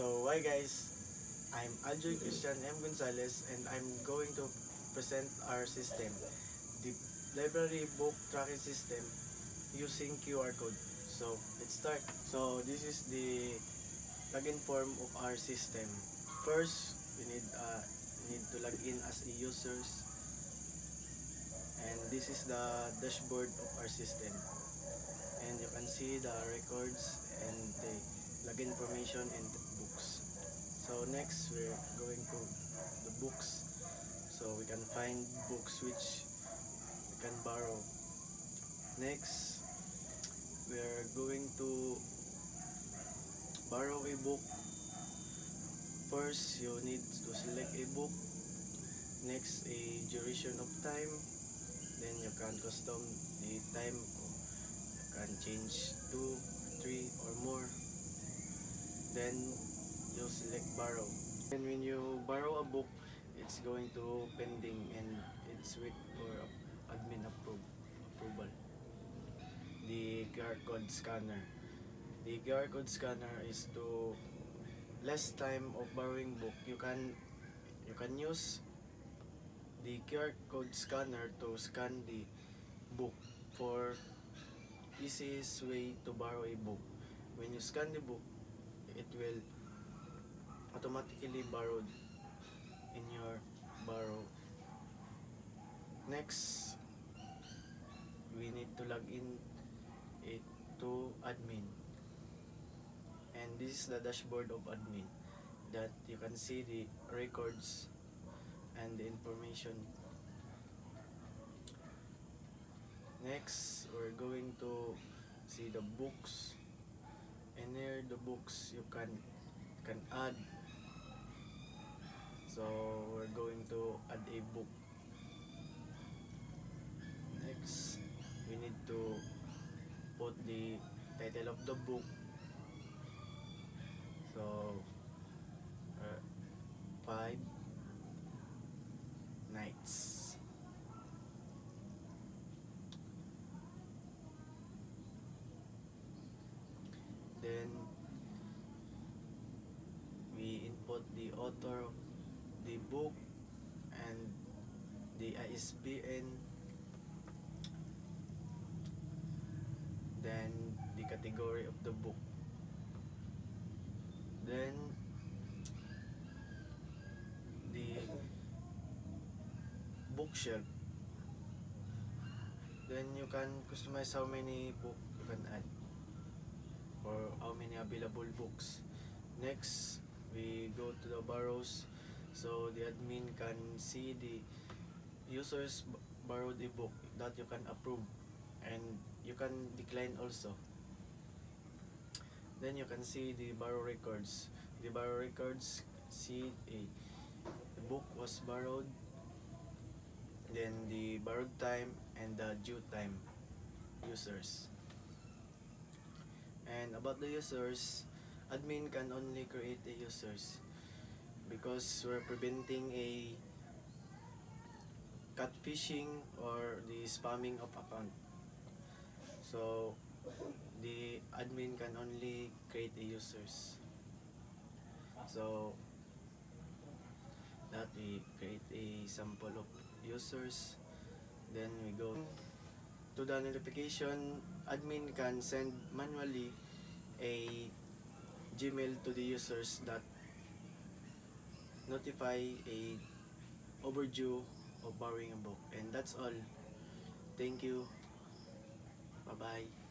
So hi guys, I'm Aljoy Christian M. Gonzalez and I'm going to present our system, the library book tracking system using QR code. So let's start. So this is the login form of our system. First, we need to log in as a users, and this is the dashboard of our system. And you can see the records and the login information and the books. So next we're going to the books, so we can find books which we can borrow. Next we're going to borrow a book. First you need to select a book, next a duration of time, then you can custom a time, you can change 2, 3 or more, then you select borrow. And when you borrow a book, it's going to pending and it's wait for admin approval. The QR code scanner. The QR code scanner is to less time of borrowing book. You can use the QR code scanner to scan the book for easiest way to borrow a book. When you scan the book, it will automatically borrowed in your borrow. Next, we need to log in it to admin, and this is the dashboard of admin that you can see the records and the information. Next, we're going to see the books, and here the books you can add. So we're going to add a book. Next, we need to put the title of the book. So 5 nights. Then we input the author of the book and the ISBN, then the category of the book, then the bookshelf. Then you can customize how many book you can add or how many available books. Next, we go to the borrows, so the admin can see the users borrowed a book that you can approve and you can decline also. Then you can see the borrow records. The borrow records see the book was borrowed, then the borrowed time and the due time users. And about the users, admin can only create the users because we're preventing a catfishing or the spamming of account. So the admin can only create the users. So that we create a sample of users, then we go to the notification. Admin can send manually a Gmail to the users that notify a overdue of borrowing a book. And that's all. Thank you. Bye bye.